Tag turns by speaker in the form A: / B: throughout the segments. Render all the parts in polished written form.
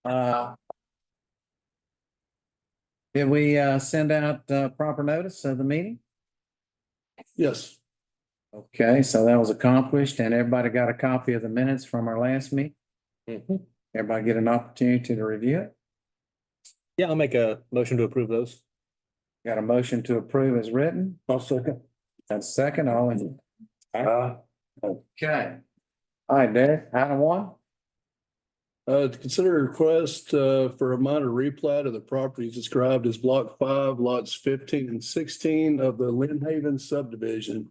A: Uh, Did we send out proper notice of the meeting?
B: Yes.
A: Okay, so that was accomplished and everybody got a copy of the minutes from our last meeting? Everybody get an opportunity to review it?
C: Yeah, I'll make a motion to approve those.
A: Got a motion to approve as written?
B: I'll second.
A: That's second, all in. Okay. All right, Derek, item one.
B: To consider a request for a minor replat of the properties described as block 5, lots 15 and 16 of the Lynn Haven subdivision.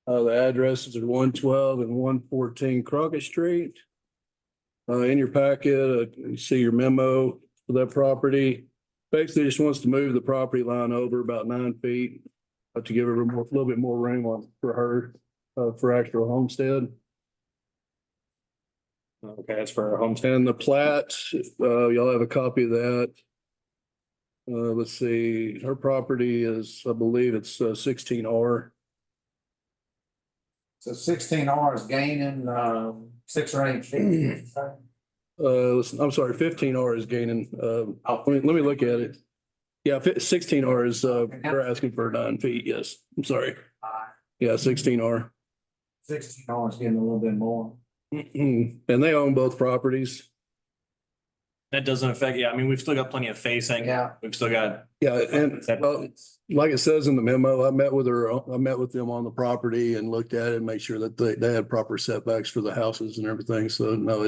B: The addresses are 112 and 114 Crockett Street. In your packet, you see your memo for that property. Basically, just wants to move the property line over about 9 feet to give her a little bit more room for her for actual homestead.
C: Okay, that's for our homestead.
B: And the plat, y'all have a copy of that. Let's see, her property is, I believe it's 16R.
A: So 16R is gaining 6 or 8 feet.
B: Listen, I'm sorry, 15R is gaining, let me look at it. Yeah, 16R is, they're asking for 9 feet, yes, I'm sorry. Yeah, 16R.
A: 16R is getting a little bit more.
B: And they own both properties.
C: That doesn't affect, yeah, I mean, we've still got plenty of facing.
A: Yeah.
C: We've still got.
B: Yeah, and like it says in the memo, I met with them on the property and looked at it and made sure that they had proper setbacks for the houses and everything. So no,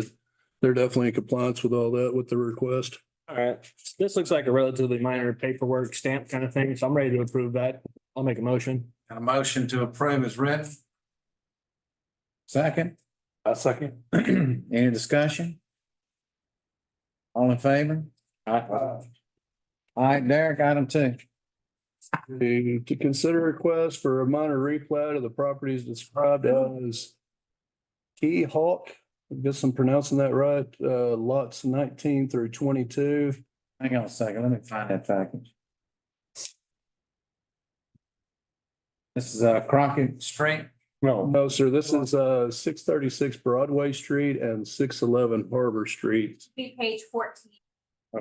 B: they're definitely in compliance with all that with the request.
C: All right, this looks like a relatively minor paperwork stamp kind of thing, so I'm ready to approve that. I'll make a motion.
A: Got a motion to approve is written. Second.
B: I second.
A: Any discussion? All in favor? All right, Derek, item 2.
B: To consider request for a minor replat of the properties described as Key Hawk, I guess I'm pronouncing that right, lots 19 through 22.
A: Hang on a second, let me find that package. This is Crockett Street.
B: No, sir, this is 636 Broadway Street and 611 Harbor Street.
D: Be page 14.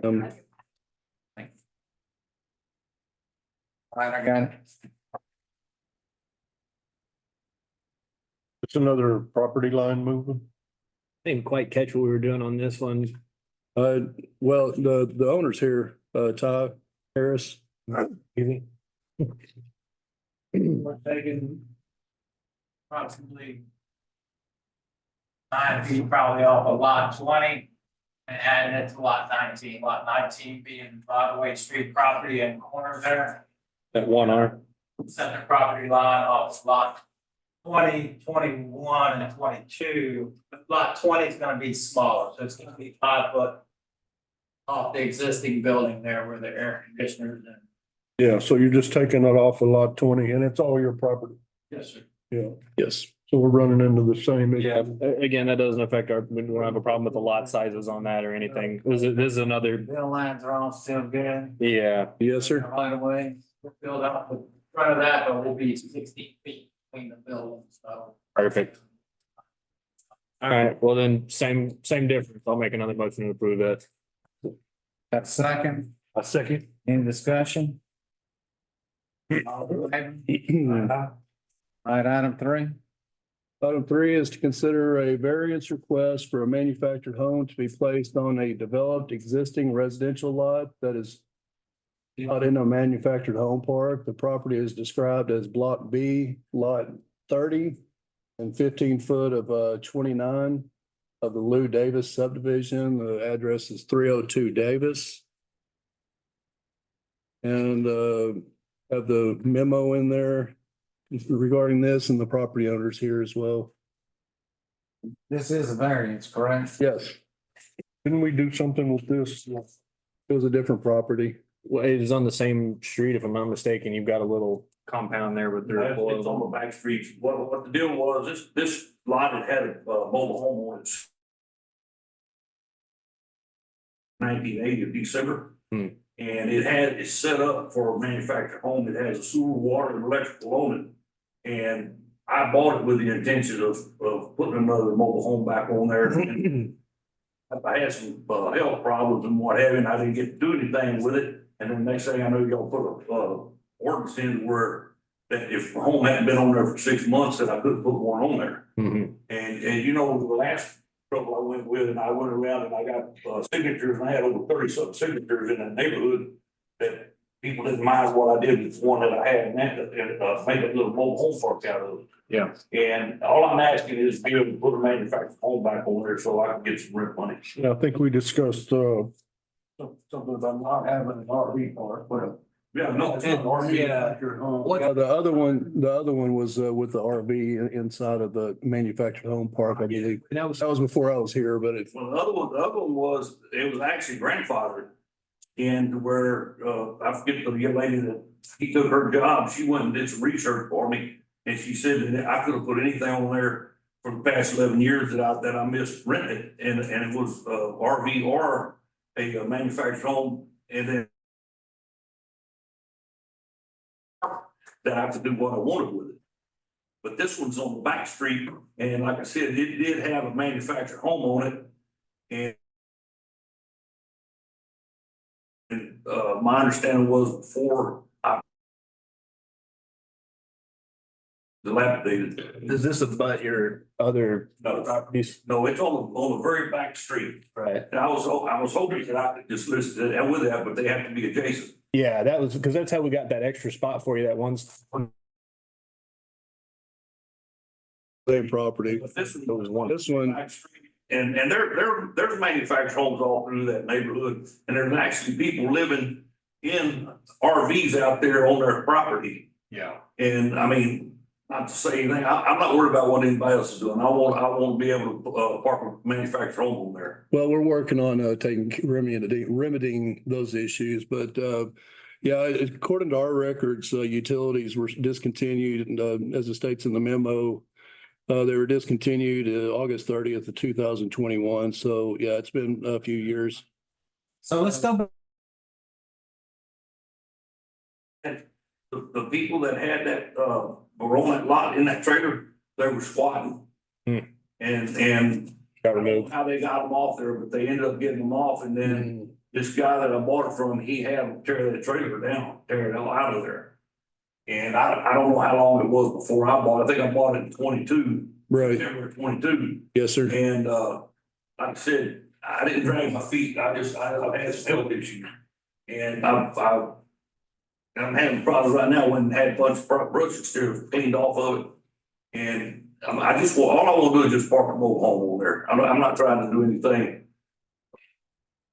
B: Um,
A: All right, I got it.
B: It's another property line movement.
C: Didn't quite catch what we were doing on this one.
B: Well, the owner's here, Ty Harris.
C: Easy.
A: We're taking approximately 9 feet probably off of lot 20 and adding it to lot 19. Lot 19 being Broadway Street property and corner there.
C: That one arm.
A: Center property line off lot 20, 21, and 22. Lot 20 is going to be smaller, so it's going to be 5 foot off the existing building there where the air conditioners and.
B: Yeah, so you're just taking it off of lot 20 and it's all your property.
A: Yes, sir.
B: Yeah, yes. So we're running into the same issue.
C: Yeah, again, that doesn't affect we don't have a problem with the lot sizes on that or anything. This is another.
A: Bill lines are all still good.
C: Yeah.
B: Yes, sir.
A: Right away, we'll build up the front of that, but we'll be 16 feet between the buildings, so.
C: Perfect. All right, well then, same difference. I'll make another motion to approve that.
A: That's second.
B: A second.
A: Any discussion? All in favor? All right, item 3.
B: Item 3 is to consider a variance request for a manufactured home to be placed on a developed existing residential lot that is not in a manufactured home park. The property is described as Block B, Lot 30 and 15 foot of 29 of the Lou Davis subdivision. The address is 302 Davis. And have the memo in there regarding this, and the property owners here as well.
A: This is a variance, correct?
B: Yes. Didn't we do something with this? It was a different property.
C: Well, it is on the same street, if I'm not mistaken. You've got a little compound there with their.
E: It's on the back streets. What the deal was, this lot had a mobile home on it. 1980 of December. And it's set up for a manufactured home. It has a sewer, water, and electrical on it. And I bought it with the intention of putting another mobile home back on there. And I had some, health problems and what have you, and I didn't get to do anything with it. And then next thing I know, y'all put a, ordinance in where that if the home hadn't been on there for 6 months, that I couldn't put one on there.
C: Mhm.
E: And you know, the last trouble I went with, and I went around and I got, signatures, and I had over 30-something signatures in that neighborhood that people didn't mind what I did with one that I had, and made a little mobile home park out of it.
C: Yeah.
E: And all I'm asking is to be able to put a manufactured home back on there so I can get some rent money.
B: Yeah, I think we discussed, something about not having an RV park, but.
E: Yeah, no, it's not RV.
B: Yeah, the other one was, with the RV inside of the manufactured home park, I believe. That was before I was here, but it.
E: Well, the other one was, it was actually grandfathered. And where, I forget the young lady that he took her job, she went and did some research for me. And she said that I could have put anything on there for the past 11 years that I missed renting. And it was, RV or a manufactured home, and then that I could do what I wanted with it. But this one's on the back street, and like I said, it did have a manufactured home on it. And my understanding was before I dilapidated.
C: Is this about your other
E: No,
C: properties?
E: no, it's on the very back street.
C: Right.
E: And I was hoping that I could just list it and with that, but they have to be adjacent.
C: Yeah, that was, because that's how we got that extra spot for you, that one's.
B: Same property.
E: But this
C: There was one.
B: This one,
E: back street. And there's manufactured homes all through that neighborhood, and there's actually people living in RVs out there on their property.
C: Yeah.
E: And I mean, not to say anything, I'm not worried about what anybody else is doing. I want to be able to, park a manufactured home on there.
B: well, we're working on, remedying those issues, but, yeah, according to our records, utilities were discontinued, and, as it states in the memo, they were discontinued, August 30th of 2021. So, yeah, it's been a few years.
A: So let's go back.
E: The people that had that, were on that lot in that trailer, they were squatting.
C: Hmm.
E: And
C: Got
E: I don't know
C: removed.
E: how they got them off there, but they ended up getting them off, and then this guy that I bought it from, he had them tear that trailer down, tear it all out of there. And I don't know how long it was before I bought it. I think I bought it in 22,
B: Right.
E: September 22.
B: Yes, sir.
E: And, like I said, I didn't drag my feet. I had some health issues. And I'm having problems right now when I had a bunch of brushes still cleaned off of it. And all I want to do is just park a mobile home on there. I'm not trying to do anything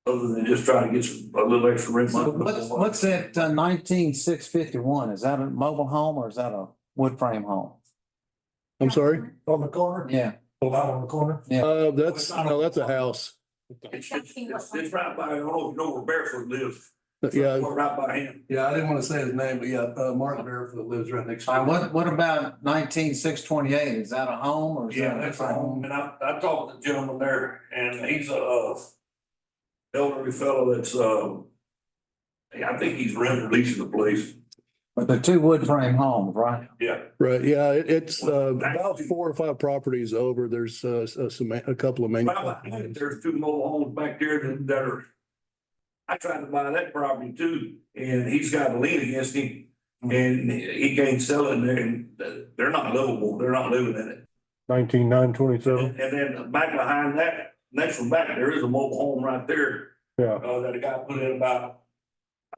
E: other than just trying to get a little extra rent
A: So
E: money.
A: what's that 19651? Is that a mobile home or is that a wood frame home?
B: I'm sorry.
D: On the corner?
A: Yeah,
D: On the corner?
B: That's a house.
E: It's right by, I don't know if you know where Barefoot lives.
B: Yeah.
E: Right by him.
B: Yeah, I didn't want to say his name, but yeah, Martin Barefoot lives right next
A: what about 19628? Is that a home or is
E: Yeah,
A: that?
E: that's a home. And I talked to the gentleman there, and he's a elderly fellow that's, I think he's renting, leasing the place.
A: But they're two wood frame homes, right?
E: Yeah.
B: Right, yeah, it's about 4 or 5 properties over. There's a couple of manufacturers.
E: There's 2 mobile homes back there that are, I tried to buy that property too, and he's got a lien against him. And he can't sell it, and they're not livable, they're not living in it.
B: 19927.
E: And then back behind that, next one back, there is a mobile home right there.
B: Yeah.
E: That a guy put in about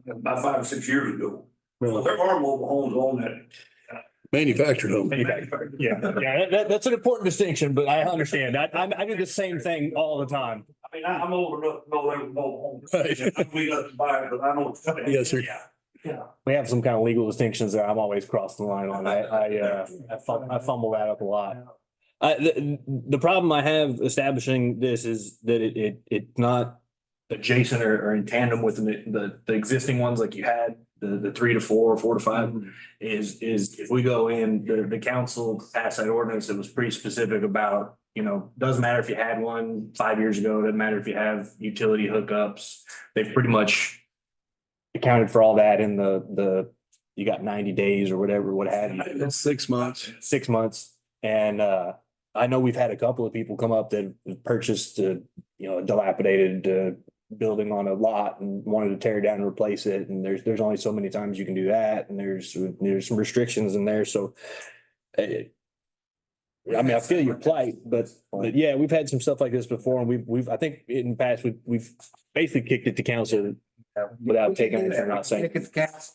E: 5 or 6 years ago. So there are mobile homes on that.
B: Manufactured home.
C: Yeah, that's an important distinction, but I understand. I do the same thing all the time.
E: I mean, I'm old enough to know there were mobile homes.
B: Right.
E: We got to buy it, but I know what you're saying.
B: Yes, sir.
E: Yeah.
C: We have some kind of legal distinctions that I'm always crossing the line on. I fumble that up a lot. The problem I have establishing this is that it's not adjacent or in tandem with the existing ones like you had, the 3 to 4, 4 to 5 is if we go in, the council passed that ordinance that was pretty specific about, doesn't matter if you had one 5 years ago, doesn't matter if you have utility hookups. They've pretty much accounted for all that in you got 90 days or whatever, what have you.
B: It's 6 months.
C: 6 months. And I know we've had a couple of people come up that have purchased a dilapidated building on a lot and wanted to tear it down and replace it. And there's only so many times you can do that. And there's some restrictions in there. So I mean, I feel your plight, but yeah, we've had some stuff like this before, and I think in the past, we've basically kicked it to council without taking it, I'm not saying.
D: Take it to council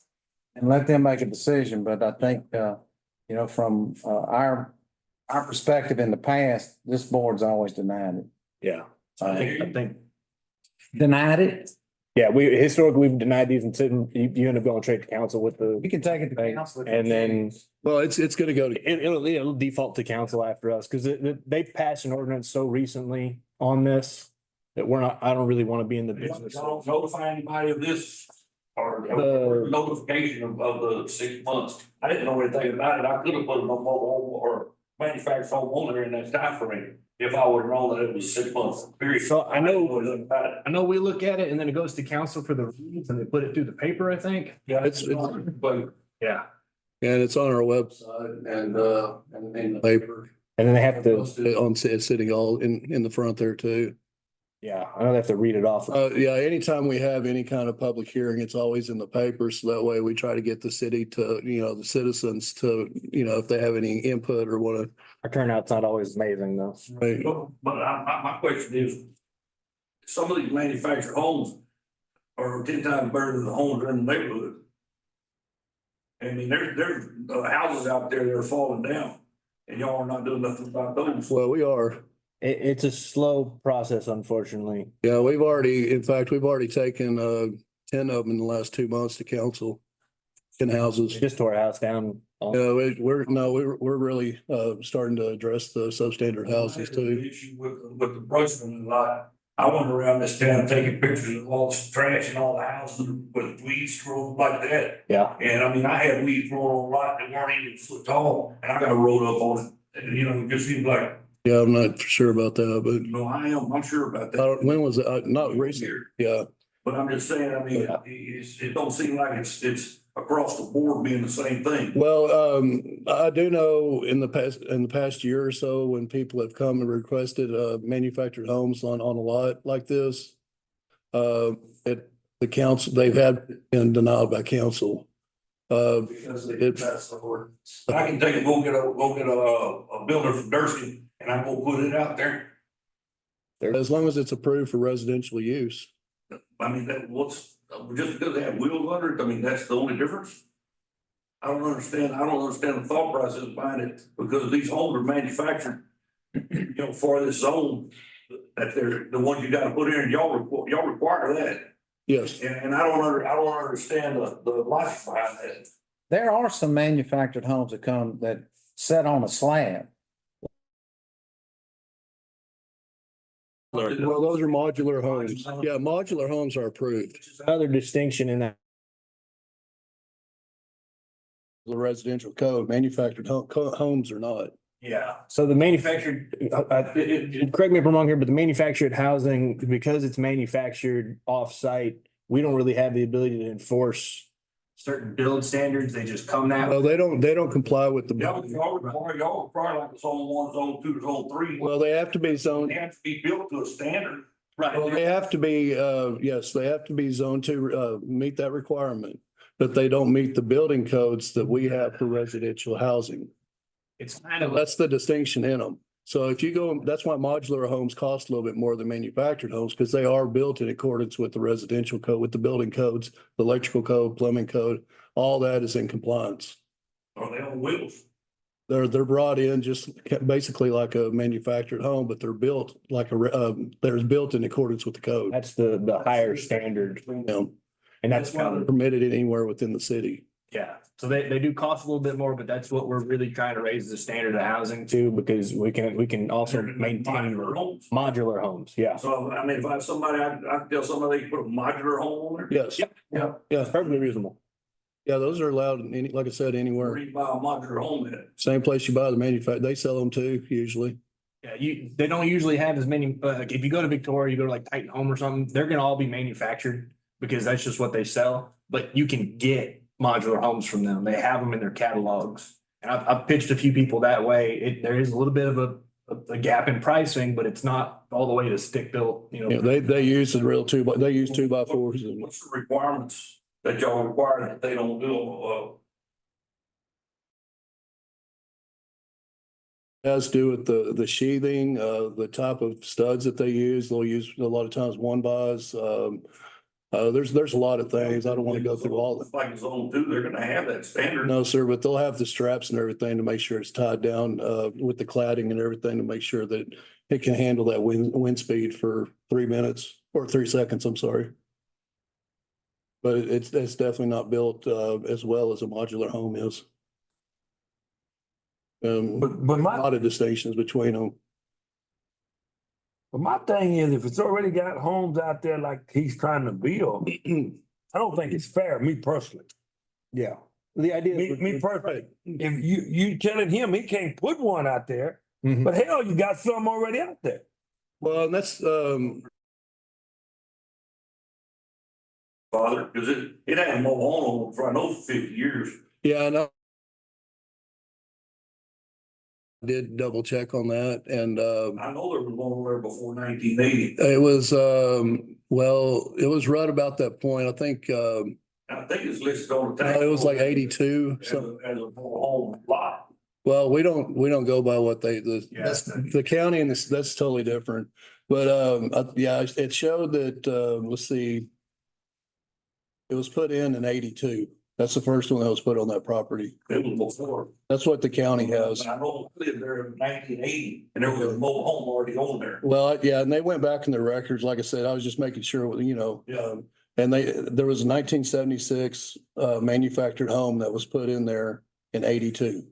D: and let them make a decision, but I think, from, our perspective in the past, this board's always denied it.
C: Yeah, I think,
D: Denied it?
C: yeah, historically, we've denied these and you end up going straight to council with
D: You
C: the,
D: can take it to council.
C: and then
B: Well, it's gonna go to,
C: it'll default to council after us, because they passed an ordinance so recently on this that I don't really want to be in the business.
E: Y'all don't notify anybody of this or notification of the 6 months. I didn't know anything about it. I could have put a mobile home or manufactured home on there in that time frame if I would have known that it was 6 months period.
C: So I know-
E: didn't anything about it.
C: I know we look at it and then it goes to council for the readings and they put it through the paper, I think.
E: Yeah, but
C: Yeah.
B: and it's on our website and in the paper.
C: And then they have to,
B: Posted it on City Hall in the front there too.
C: yeah, I know they have to read it off.
B: Yeah, anytime we have any kind of public hearing, it's always in the paper. So that way we try to get the city to, the citizens to, if they have any input or want
C: Our turnout's not always amazing though.
B: to.
E: But my question is, some of these manufactured homes are 10 times better than the homes in the neighborhood. I mean, there's houses out there that are falling down and y'all are not doing nothing about those.
B: Well, we are.
C: It's a slow process, unfortunately.
B: Yeah, in fact, we've already taken 10 of them in the last 2 months to council. In
C: We
B: houses.
C: just tore a house down.
B: We're really starting to address the substandard houses
E: The
B: too.
E: issue with the brushing lot, I went around this town taking pictures of all the trash and all the houses with weeds growing like that.
C: Yeah.
E: And I mean, I had weeds growing on a lot that weren't even a foot tall, and I got a road up on it. And it just seems like,
B: Yeah, I'm not sure about that, but
E: I'm sure about
B: I don't-
E: that.
B: when was it? Not recent. Yeah.
E: But I'm just saying, I mean,
C: Yeah.
E: it don't seem like it's across the board being the same thing.
B: Well, I do know in the past year or so, when people have come and requested manufactured homes on a lot like this. The council, they've been denied by council. Because it passed the ordinance.
E: I can take go get a builder from Dursky and I go put it out there.
B: As long as it's approved for residential use.
E: I mean, just because they have wheels under it, I mean, that's the only difference. I don't understand the thought process behind it, because these homes are manufactured, for this zone. That they're the ones you gotta put in, and y'all require that,
B: Yes.
E: and I don't understand the logic behind that.
D: There are some manufactured homes that set on a slab.
B: Well, those are modular homes. Yeah, modular homes are approved.
C: Another distinction in that.
B: The residential code, manufactured homes are not.
C: Yeah. So the manufactured, correct me if I'm wrong here, but the manufactured housing, because it's manufactured off-site, we don't really have the ability to enforce certain build standards. They just come that way.
B: Well, they don't comply with the.
E: Y'all require like zone 1, zone 2, zone 3.
B: Well, they have to be zoned.
E: They have to be built to a standard.
B: Well, they have to be, yes, they have to be zoned to, meet that requirement. But they don't meet the building codes that we have for residential housing.
C: It's kind of,
B: That's the distinction in them. So if you go, that's why modular homes cost a little bit more than manufactured homes, because they are built in accordance with the residential code, with the building codes, the electrical code, plumbing code, all that is in compliance.
E: Are they on wheels?
B: They're brought in just basically like a manufactured home, but they're built like they're built in accordance with the code.
C: that's the higher standard. And that's
B: why they're permitted anywhere within the city.
C: yeah. So they do cost a little bit more, but that's what we're really trying to raise the standard of housing to, because we can also maintain
E: Modular homes.
C: modular homes. Yeah.
E: So, I mean, if I have somebody, I can tell somebody they can put a modular home on there.
B: Yes.
C: Yep.
B: Yeah.
C: It's perfectly reasonable.
B: Yeah, those are allowed, like I said,
E: Where
B: anywhere.
E: you buy a modular home at.
B: Same place you buy the they sell them too, usually.
C: Yeah, they don't usually have as many, like if you go to Victoria, you go to like Titan Home or something, they're gonna all be manufactured because that's just what they sell. But you can get modular homes from them. They have them in their catalogs. And I've pitched a few people that way. There is a little bit of a gap in pricing, but it's not all the way to stick built, you
B: Yeah,
C: know.
B: they use the real they use 2x4s and
E: What's the requirements that y'all require that they don't do,
B: has to do with the sheathing, the type of studs that they use. They'll use a lot of times one bys. There's a lot of things. I don't want to go through all of them.
E: like zone two, they're gonna have that standard.
B: No, sir, but they'll have the straps and everything to make sure it's tied down with the cladding and everything to make sure that it can handle that wind speed for 3 minutes or 3 seconds, I'm sorry. But it's definitely not built as well as a modular home is.
F: But
B: A lot of distinctions between them.
F: my thing is, if it's already got homes out there like he's trying to build, I don't think it's fair, me personally.
C: Yeah. The idea.
F: Me personally, if you telling him he can't put one out there,
C: Mhm.
F: but hell, you got some already out there.
B: Well, and that's
E: Father, cause it had mobile home for I know for 50 years.
B: yeah, I know. Did double check on that and
E: I know there was one there before 1980.
B: it was well, it was right about that point. I think
E: I think it's listed on the tax.
B: it was like 82.
E: As
B: So
E: a mobile home lot.
B: well, we don't go by what
E: Yeah.
B: that's the county and this, that's totally different. But yeah, it showed that let's see. It was put in 82. That's the first one that was put on that property.
E: It was before.
B: That's what the county has.
E: I know I lived there in 1980 and there was a mobile home already on there.
B: Well, yeah, and they went back in their records. Like I said, I was just making sure, you know.
E: Yeah.
B: And there was a 1976 manufactured home that was put in there in 82.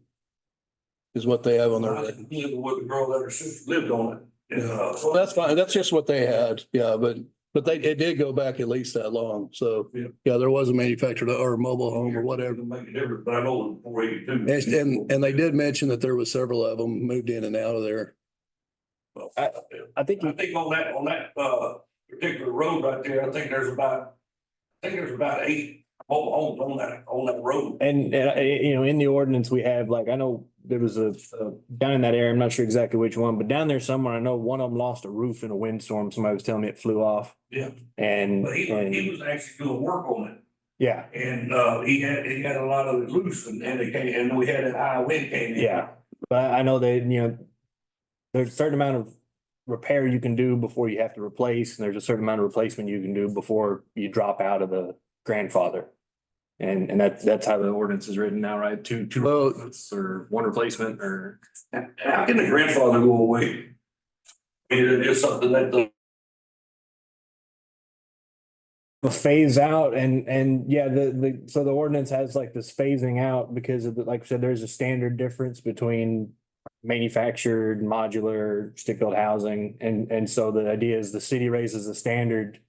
B: Is what they have on their
E: I
B: record.
E: lived with the girl that her sister lived on it. And,
B: Well, that's fine. That's just what they had. Yeah, but it did go back at least that long. So,
E: Yeah.
B: yeah, there was a manufactured or a mobile home or whatever.
E: Doesn't make a difference, but I know it was before 82.
B: And they did mention that there was several of them moved in and out of there.
C: I think.
E: I think on that particular road right there, I think there's about 8 mobile homes on that road.
C: And you know, in the ordinance, we have like, I know there was a down in that area, I'm not sure exactly which one, but down there somewhere, I know one of them lost a roof in a windstorm. Somebody was telling me it flew off.
E: Yeah.
C: And,
E: But he was actually doing work on it.
C: yeah,
E: And he had a lot of it loose and we had that high wind came in.
C: yeah. But I know that, you know, there's a certain amount of repair you can do before you have to replace, and there's a certain amount of replacement you can do before you drop out of the grandfather. And that's how the ordinance is written now, right? Two
B: Well-
C: replacements or one replacement or.
E: How can the grandfather go away? I mean, it's something that
C: Phase out and yeah, so the ordinance has like this phasing out because of the, like I said, there's a standard difference between manufactured, modular, stick-built housing. And so the idea is the city raises the standard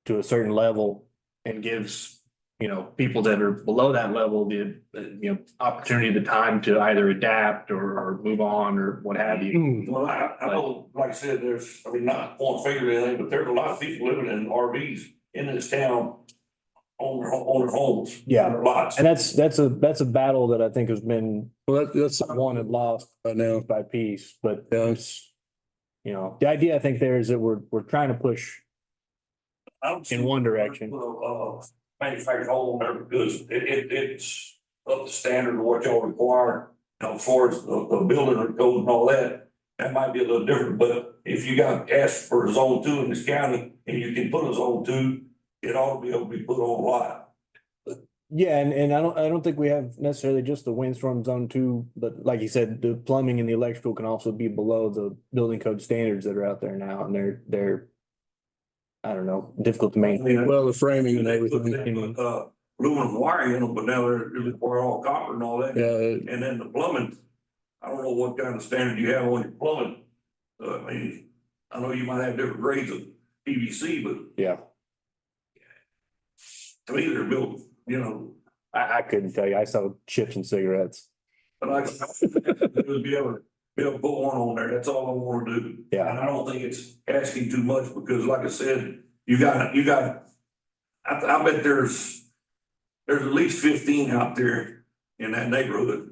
C: to a certain level and gives, you know, people that are below that level, the, you know, opportunity, the time to either adapt or move on or what have you.
E: well, I know, like I said, I mean, not point finger or anything, but there's a lot of people living in RVs in this town on their homes.
C: Yeah.
E: Their lots.
C: And that's a battle that I think has been
B: Well, that's
C: won and lost
B: right now.
C: by piece, but
B: Yeah.
C: it's, you know, the idea I think there is that we're trying to push
E: I don't see
C: in one direction.
E: put manufactured home there because it's up to standard of what y'all require. You know, as far as the building code and all that, that might be a little different, but if you got asked for a zone 2 in this county and you can put a zone 2, it ought to be able to be put on a lot.
C: Yeah, and I don't think we have necessarily just the windstorm zone 2, but like you said, the plumbing and the electrical can also be below the building code standards that are out there now, and they're I don't know, difficult to
E: I
C: maintain.
E: mean,
B: Well, the framing and
E: they
B: everything.
E: put, aluminum wiring in them, but now they're require all copper and all that.
B: Yeah,
E: And then the plumbing, I don't know what kind of standard you have on your plumbing. I mean, I know you might have different grades of PVC, but
C: Yeah,
E: to me, they're built, you know,
C: I couldn't tell you. I saw chips and cigarettes.
E: but I would be able to put one on there. That's all I want to do.
C: Yeah.
E: And I don't think it's asking too much because like I said, you got, I bet there's at least 15 out there in that neighborhood.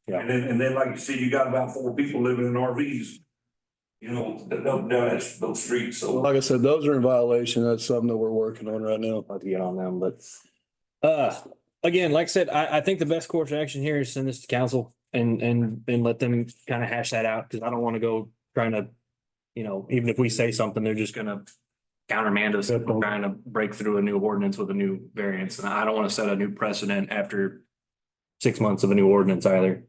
C: Yeah.
E: And then like you said, you got about 4 people living in RVs you know, down those streets, so.
B: Like I said, those are in violation. That's something that we're working on right now.
C: About to get on them, but again, like I said, I think the best course of action here is send this to council and let them kind of hash that out, because I don't want to go trying to, you know, even if we say something, they're just gonna countermand us trying to break through a new ordinance with a new variance, and I don't want to set a new precedent after 6 months of a new ordinance either.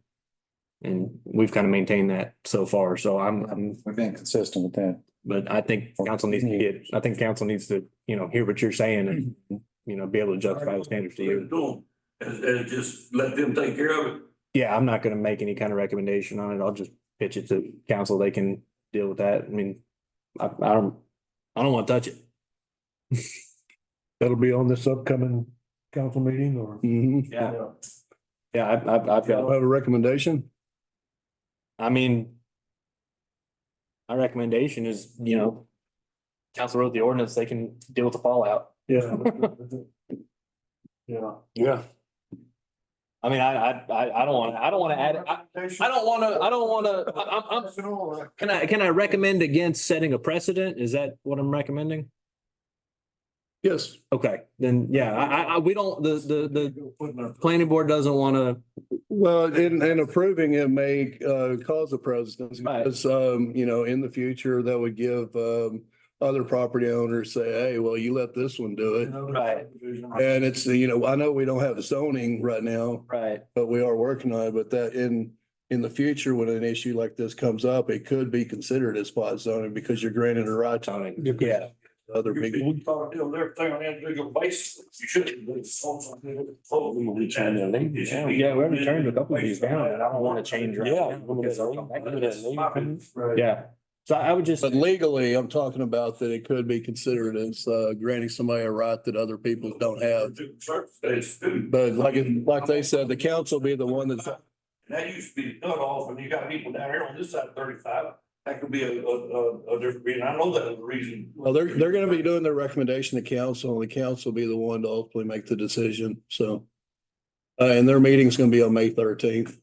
C: And we've kind of maintained that so far, so I'm
D: We've been consistent with that.
C: but I think council needs to get, I think council needs to, you know, hear what you're saying and, you know, be able to justify the standards to you.
E: And just let them take care of it.
C: Yeah, I'm not gonna make any kind of recommendation on it. I'll just pitch it to council. They can deal with that. I mean, I don't want to touch it.
G: That'll be on this upcoming council meeting or?
B: Mhm.
C: Yeah. Yeah, I've
B: Have
C: got,
B: a recommendation?
C: I mean, my recommendation is, you know, council wrote the ordinance, they can deal with the fallout.
G: Yeah. Yeah.
F: Yeah.
C: I mean, I don't want to add, I don't want to, can I recommend against setting a precedent? Is that what I'm recommending?
B: Yes.
C: Okay, then, yeah, we don't, the planning board doesn't want to,
B: Well, in approving it may cause a precedent
C: Right.
B: because, you know, in the future, that would give other property owners say, hey, well, you let this one do it.
C: Right.
B: And it's, you know, I know we don't have zoning right now,
C: right,
B: but we are working on it. But that in the future, when an issue like this comes up, it could be considered as spot zoning because you're granted a right to
C: yeah.
B: other big.
E: We thought, you know, everything on an individual basis, you shouldn't.
C: Yeah, we already turned a couple of these down, and I don't want to change. right
F: Yeah.
C: now. Yeah, so I would just,
B: But legally, I'm talking about that it could be considered as granting somebody a right that other people don't have. But like they said, the council be the one that's.
E: That used to be the cutoff, and you got people down here on this side of 35. That could be a different reason. I know that was the reason.
B: Well, they're gonna be doing their recommendation to council, and the council will be the one to ultimately make the decision, so. And their meeting's gonna be on May 13th.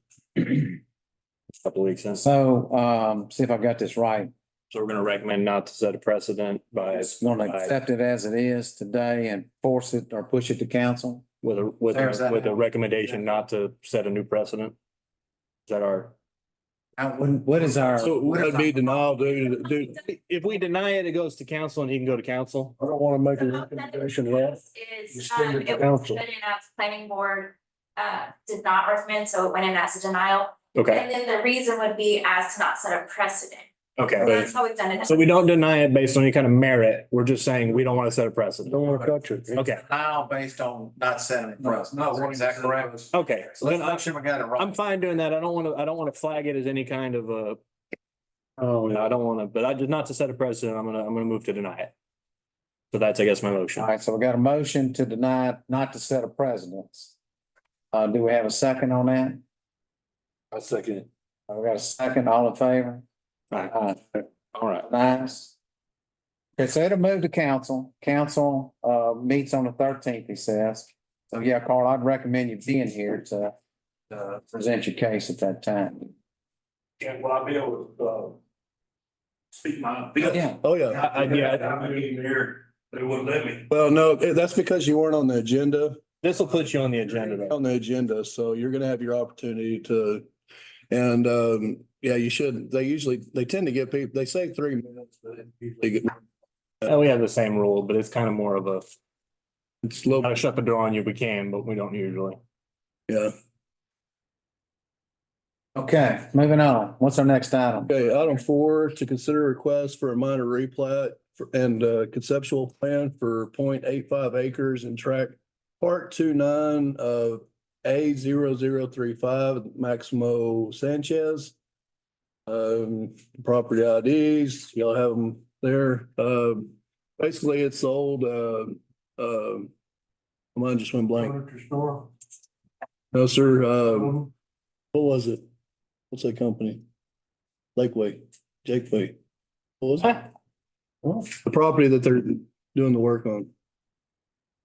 C: couple of weeks in, so
D: So, see if I got this right.
C: we're gonna recommend not to set a precedent by,
D: Gonna accept it as it is today and force it or push it to council.
C: with a recommendation not to set a new precedent. Is that our?
D: What is our?
B: So would be denial, dude,
C: If we deny it, it goes to council and he can go to council.
G: I don't want to make a
H: The
G: recommendation at all.
H: Is,
G: You send it to
H: it was
G: council.
H: good enough, planning board, did not recommend, so it went in as a denial.
C: Okay,
H: And then the reason would be as to not set a precedent.
C: okay.
H: That's how we've done it.
C: So we don't deny it based on any kind of merit. We're just saying we don't want to set a precedent.
G: Don't want to touch it.
C: Okay,
D: Now based on not setting it. No, is that correct?
C: okay. So then
D: Let's make sure we got it right.
C: I'm fine doing that. I don't want to flag it as any kind of
G: Oh,
C: no, I don't want to, but I just not to set a precedent. I'm gonna move to deny it. So that's, I guess, my motion.
D: All right, so we got a motion to deny, not to set a precedence. Do we have a second on that?
G: I second it.
D: We got a second, all in favor?
C: Aye. All right.
D: Nice. Okay, so it'll move to council. Council meets on the 13th, he says. So yeah, Carl, I'd recommend you being here to present your case at that time.
E: Yeah, well, I'll be able to speak my.
D: Yeah.
B: oh, yeah.
E: I came here, they wouldn't let me.
B: Well, no, that's because you weren't on the agenda.
C: This will put you on the agenda though.
B: On the agenda, so you're gonna have your opportunity to, and yeah, you should, they tend to get people, they say 3 minutes, but they get.
C: We have the same rule, but it's kind of more of a,
B: It's low,
C: not to shut the door on you, we can, but we don't usually.
B: yeah.
D: Okay, moving on. What's our next item?
B: Okay, item 4, to consider request for a minor replat and conceptual plan for 0.85 acres in tract part 29 of A0035 Maximo Sanchez. Property IDs, y'all have them there. Basically, it's old, mine just went blank.
G: Furniture store.
B: No, sir, what was it? What's that company? Lakeway, Jakeway. What was it? The property that they're doing the work on.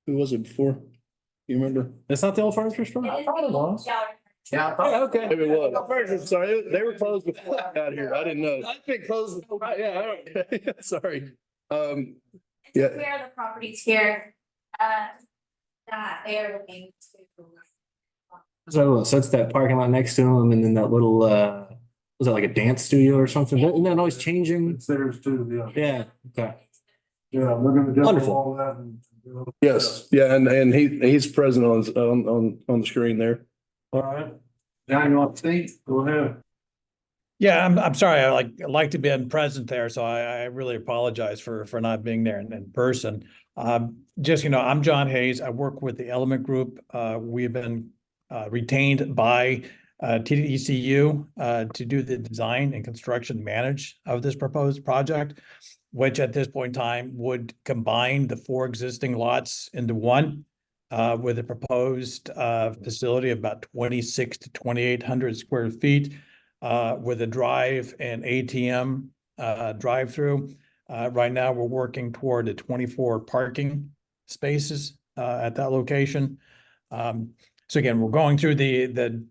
B: Who was it before? You remember?
C: It's not the old furniture store?
H: It is the old Gallery
D: Yeah, I thought-
C: Yeah, okay.
B: Maybe it was. I'm sorry, they were closed before I got here. I didn't know. I've been closed. Yeah, sorry. Yeah.
H: Where are the properties here, that they are looking to.
C: So it's that parking lot next to them and then that little, was that like a dance studio or something? Isn't that always changing?
G: It's theirs too, yeah.
C: Yeah, okay.
G: Yeah, we're gonna jump
C: Wonderful.
G: all that and.
B: Yes, yeah, and he's present on the screen there.
G: All right,
D: John, you want to speak?
G: go ahead.
I: Yeah, I'm sorry. I like to be present there, so I really apologize for not being there in person. Just, I'm John Hayes. I work with the Element Group. We've been retained by TDECU to do the design and construction manage of this proposed project, which at this point in time would combine the 4 existing lots into one with a proposed facility of about 26 to 2,800 square feet. With a drive and ATM drive-through. Right now, we're working toward 24 parking spaces at that location. So again, we're going through the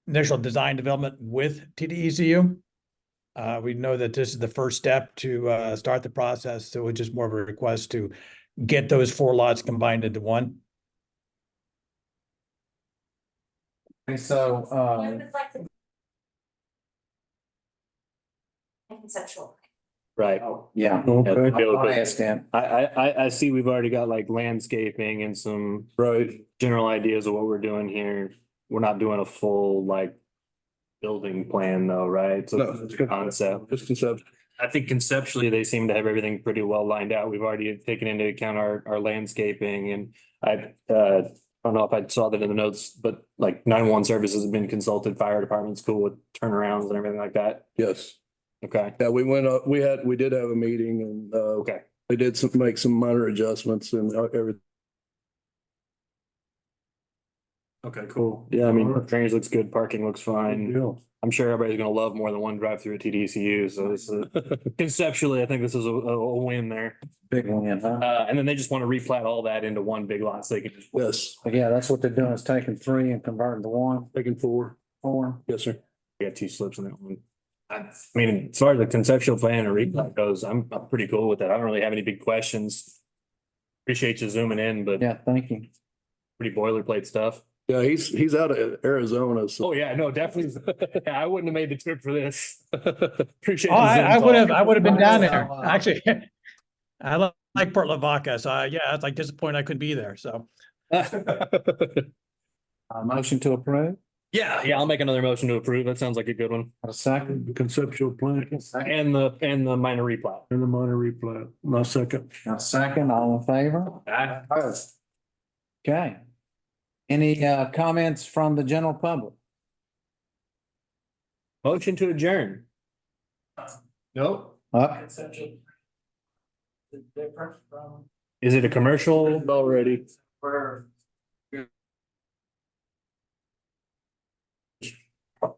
I: initial design development with TDECU. We know that this is the first step to start the process, so it's just more of a request to get those 4 lots combined into one.
D: Okay, so,
H: I would like to. Conceptual.
C: Right.
D: yeah.
G: Okay.
D: I'll ask him.
C: I see we've already got like landscaping and some
B: Right.
C: general ideas of what we're doing here. We're not doing a full like building plan though, right? So
B: No,
C: it's a concept.
B: Just concept.
C: I think conceptually, they seem to have everything pretty well lined out. We've already taken into account our landscaping and I don't know if I saw that in the notes, but like 911 services have been consulted, fire department's cool with turnarounds and everything like that.
B: Yes.
C: Okay,
B: Yeah, we went up, we did have a meeting and
C: okay.
B: they did make some minor adjustments and everything.
C: Okay, cool. Yeah, I mean, drainage looks good, parking looks fine.
G: Yeah.
C: I'm sure everybody's gonna love more than one drive through at TDCU, so this is conceptually, I think this is a win there.
D: Big one, huh?
C: And then they just want to replat all that into one big lot, so they can just.
B: Yes,
D: Yeah, that's what they're doing, is taking 3 and converting to 1,
B: taking 4.
D: 4.
B: Yes, sir.
C: We got 2 slips in that one. I mean, as far as the conceptual plan and replat goes, I'm pretty cool with that. I don't really have any big questions. Appreciate you zooming in, but
D: Yeah, thank you.
C: pretty boilerplate stuff.
B: Yeah, he's out of Arizona, so.
C: Oh, yeah, no, definitely. Yeah, I wouldn't have made the trip for this. Appreciate.
I: Oh,
C: the Zoom
I: I would have,
C: call.
I: I would have been down there, actually. I like Port Lavaca, so yeah, it's like disappointed I couldn't be there, so.
D: Motion to approve,
C: Yeah, I'll make another motion to approve. That sounds like a good one.
D: a second.
G: The conceptual plan
C: And the minor replat.
G: and the minor replat. My second.
D: A second, all in favor? Opposed? Okay. Any comments from the general public?
C: Motion to adjourn.
B: Nope.
A: Different from
C: Is it a commercial?
B: Already.
A: where.
C: All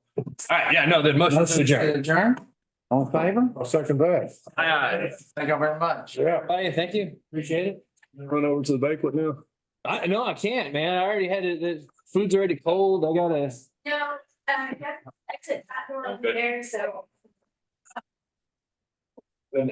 C: right, yeah, no, the motion to
D: Motion to
C: adjourn.
D: adjourn? All in favor?
G: I'll second that.
C: Aye.
D: Thank you very much.
G: Yeah.
C: Aye, thank you. Appreciate it.
B: Run over to the banquet now.
C: No, I can't, man. I already had it. The food's already cold. I gotta.
H: No, exit that door over there, so.
B: Okay.